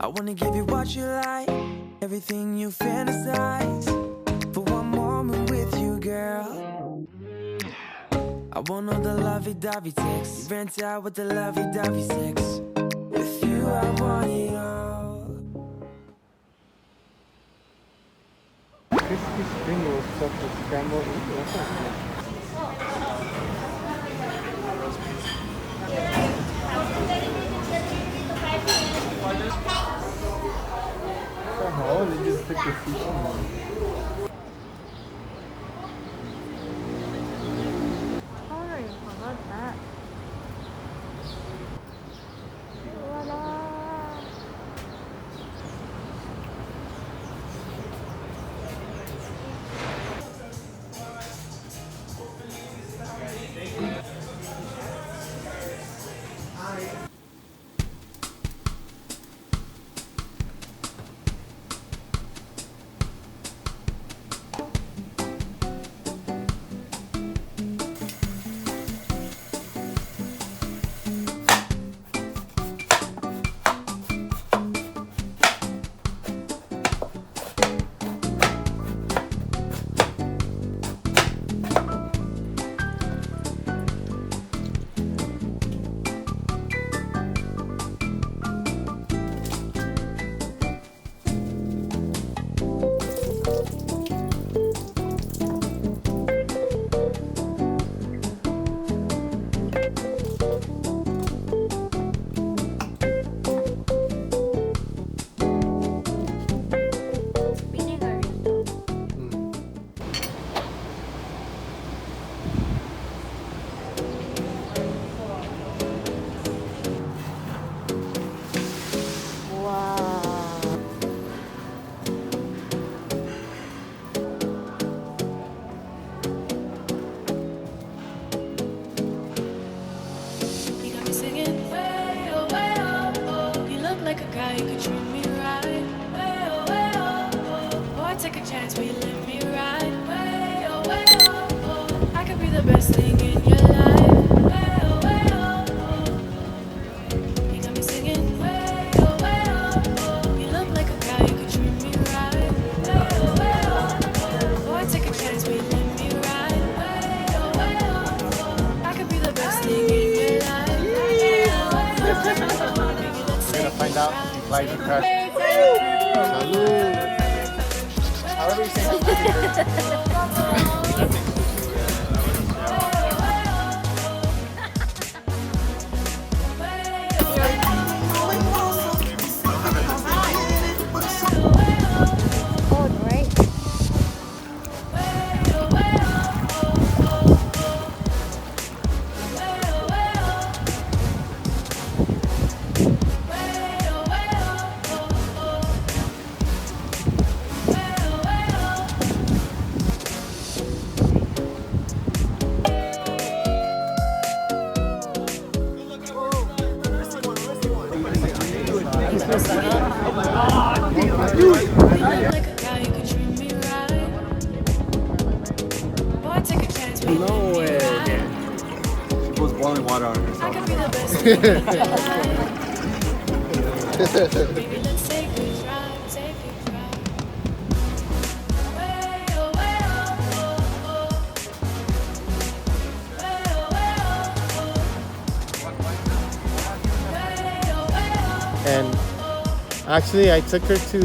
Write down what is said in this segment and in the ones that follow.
I wanna give you what you like, everything you fantasize. For one moment with you, girl. I want all the lovey-dovey texts. You rent out with the lovey-dovey sex. With you, I want it all. Crispy spring rolls stuffed with scrambled eggs. That's not bad. Oh, they just took the seafood. Find out if you fly the crash. Salud. How do we say salud? No way. She puts boiling water on herself. And actually, I took her to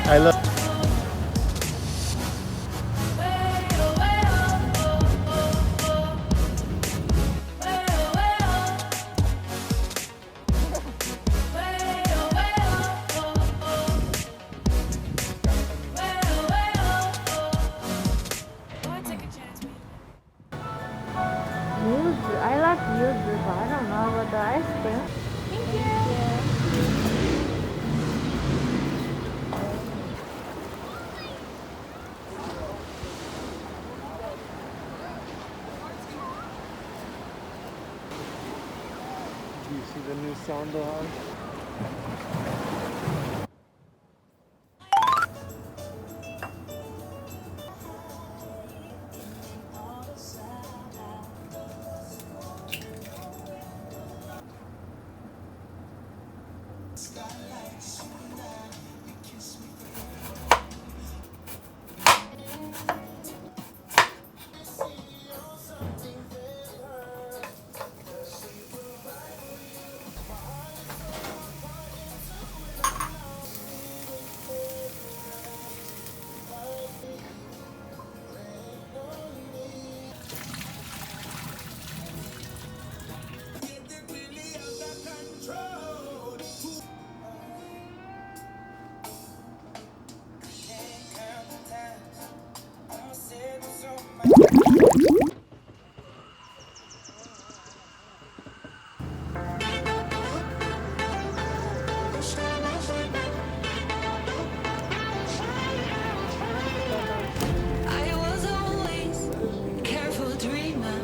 I love. I like yuzu, but I don't know about the ice cream. Thank you. Do you see the new sandal on? Skylight. I was always a careful dreamer.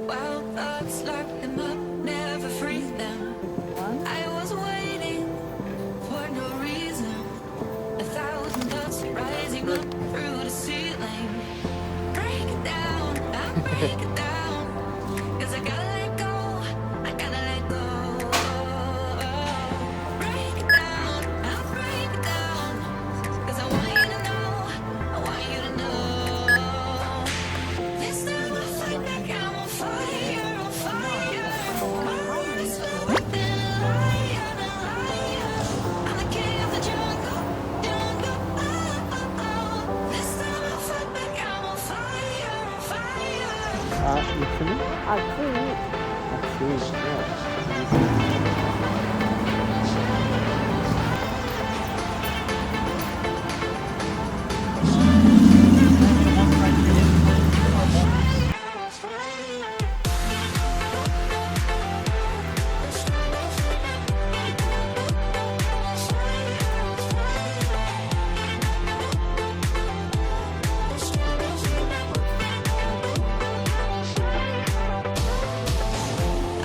Wild thoughts lock them up, never free them. I was waiting for no reason. 1,000 thoughts rising up through the ceiling. Break it down, I break it down. 'Cause I gotta let go, I gotta let go. Break it down, I'll break it down. 'Cause I want you to know, I want you to know. This time I fight back, I'm on fire, on fire. My heart is filled with a lion, a lion. I'm the king of the jungle, jungle. Oh, oh, oh. This time I fight back, I'm on fire, on fire. Literally? 아주 Actually, yeah.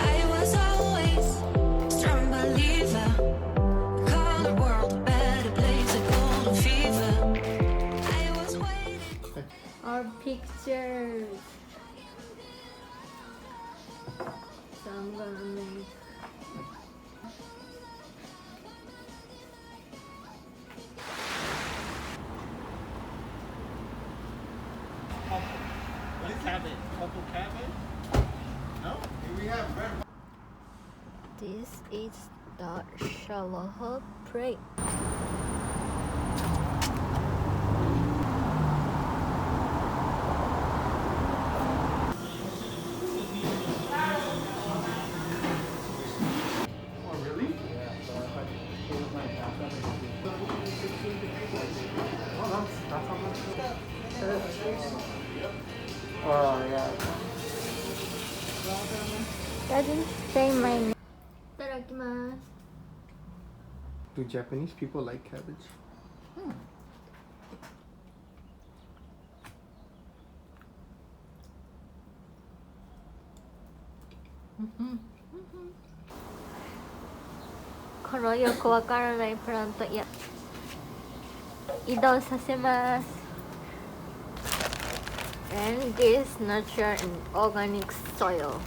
I was always a strong believer. Call the world a better place, a golden fever. I was waiting. our pictures. So I'm gonna make Cabin. Couple cabin? No? We have red. this is the shallow prey. Oh, really? Yeah, so if I close my bathroom, oh, that's how much. Oh, yeah. Doesn't say my name. いただきます。 Do Japanese people like cabbage?このよくわからないプラント、いや、移動させます。And this nurture in organic soil.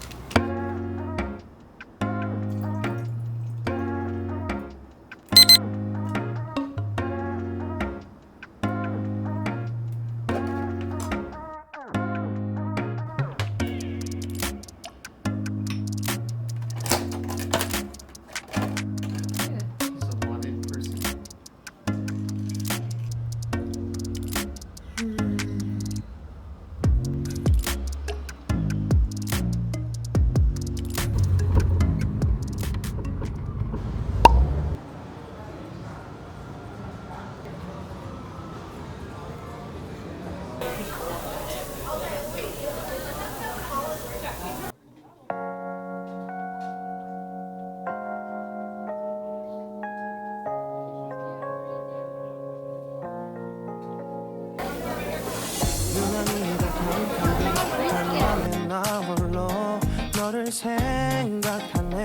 He's a wanted person. 나 홀로 너를 생각하네.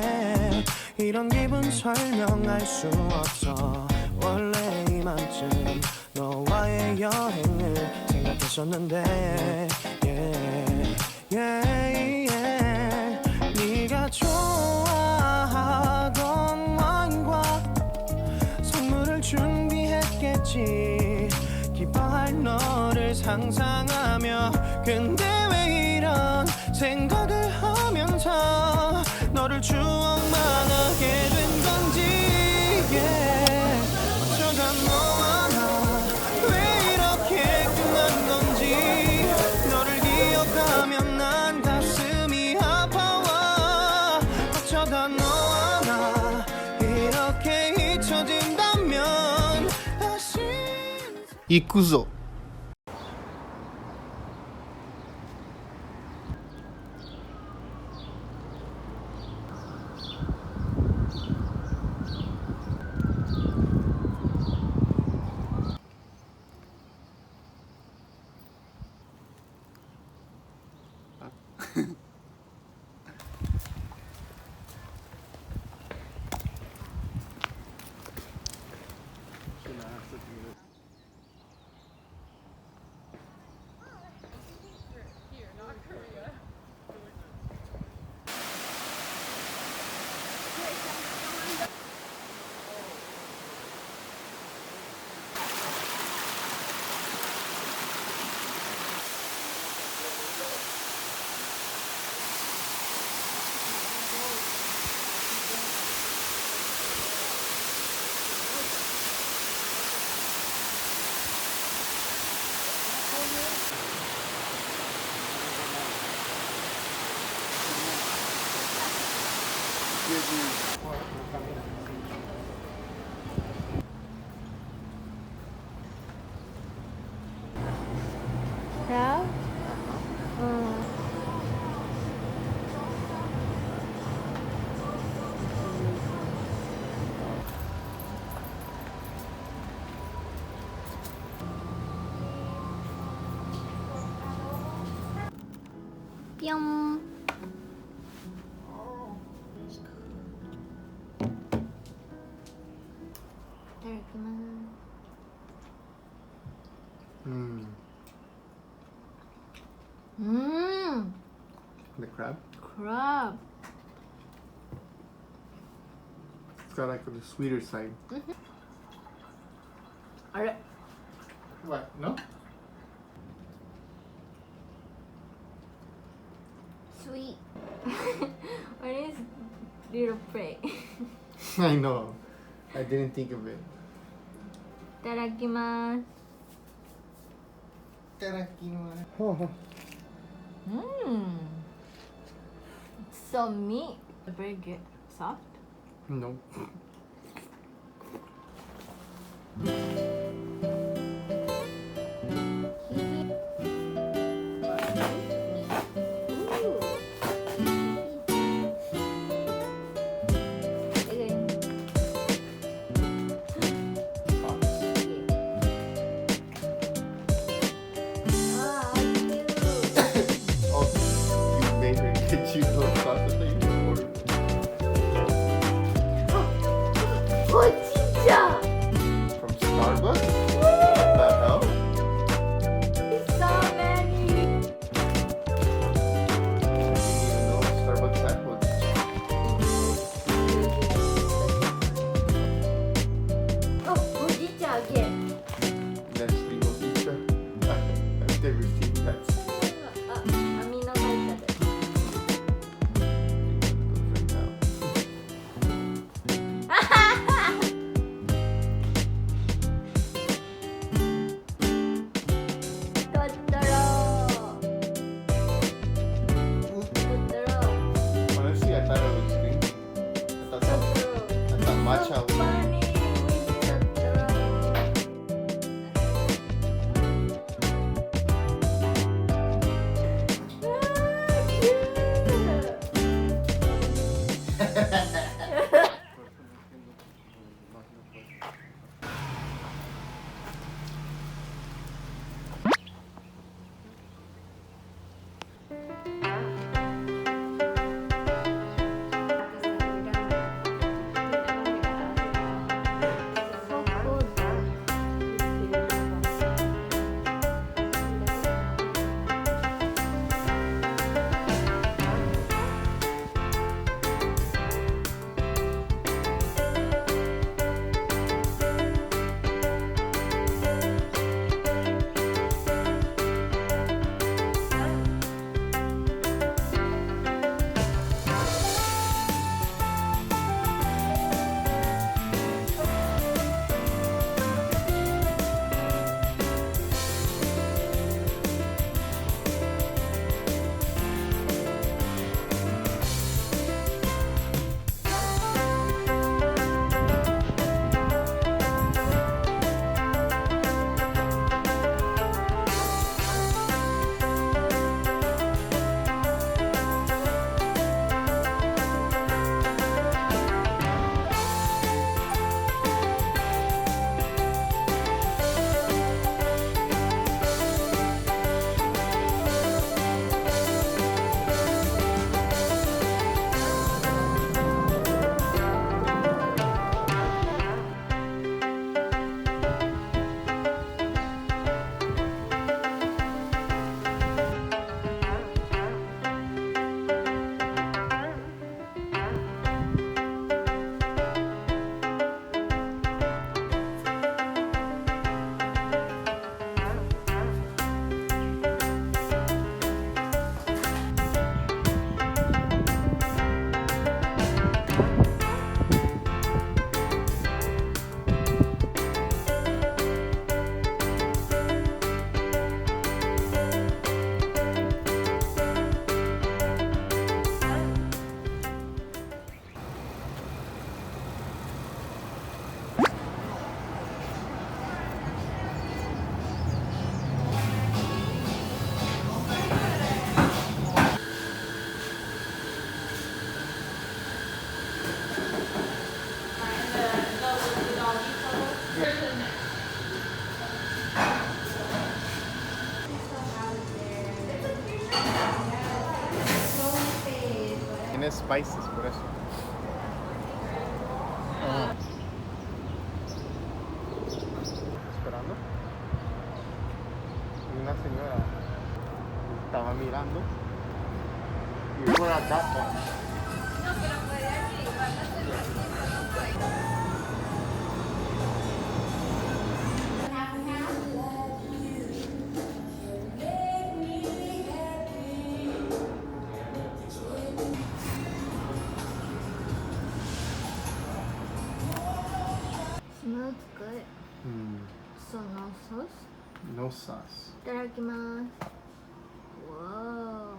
이런 기분 설명할 수 없어. 원래 이맘쯤 너와의 여행을 생각했었는데 yeah, yeah, yeah. 네가 좋아하던 와인과 선물을 준비했겠지. 기뻐할 너를 상상하며 근데 왜 이런 생각을 하면서 너를 추억만 하게 된 건지 yeah. 어쩌다 너와 나 왜 이렇게 끝난 건지 너를 기억하면 난 가슴이 아파와 어쩌다 너와 나 이렇게 잊혀진다면 다시 行くぞ crab? Pyong. The crab. Crab. It's got like the sweeter side. Alright. What? No? Sweet. What is little prey? I know. I didn't think of it. いただきます。いただきます。So meat. Very good. Soft. No. You know sauce that you ordered from Starbucks? What the hell? So many. I didn't even know Starbucks had one. Oh, Hojicha again. Nestle Mojicha. I've never seen that. 網の会社で。tiene spices, por eso. Esperando. Y una señora estaba mirando. Y por acá. Smells good. So no sauce? No sauce. いただきます。Whoa.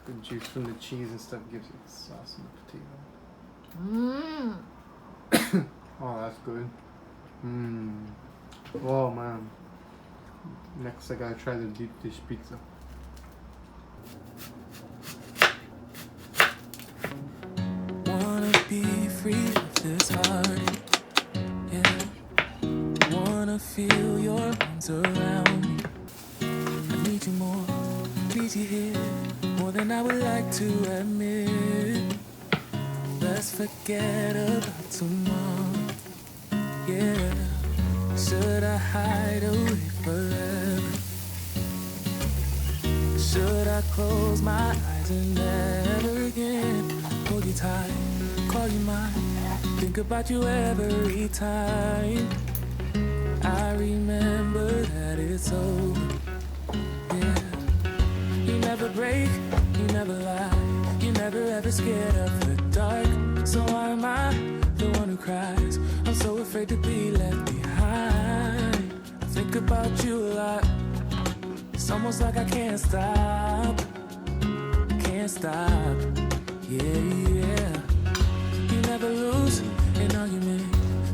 The juice from the cheese and stuff gives you the sauce and the potato. Oh, that's good. Oh man. Next I gotta try the deep dish pizza. Wanna be free of this heart, yeah. Wanna feel your arms around me. I need you more, need you here, more than I would like to admit. Let's forget about tomorrow, yeah. Should I hide away forever? Should I close my eyes and never again hold you tight, call you mine, think about you every time? I remember that it's over, yeah. You never break, you never lie, you never ever scared of the dark. So why am I the one who cries? I'm so afraid to be left behind. I think about you a lot. It's almost like I can't stop, can't stop, yeah. You never lose an argument,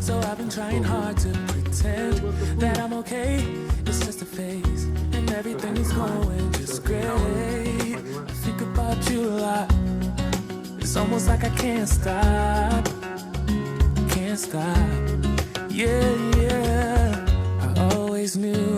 so I've been trying hard to pretend that I'm okay. It's just a phase, and everything is going just great. I think about you a lot. It's almost like I can't stop, can't stop, yeah. I always knew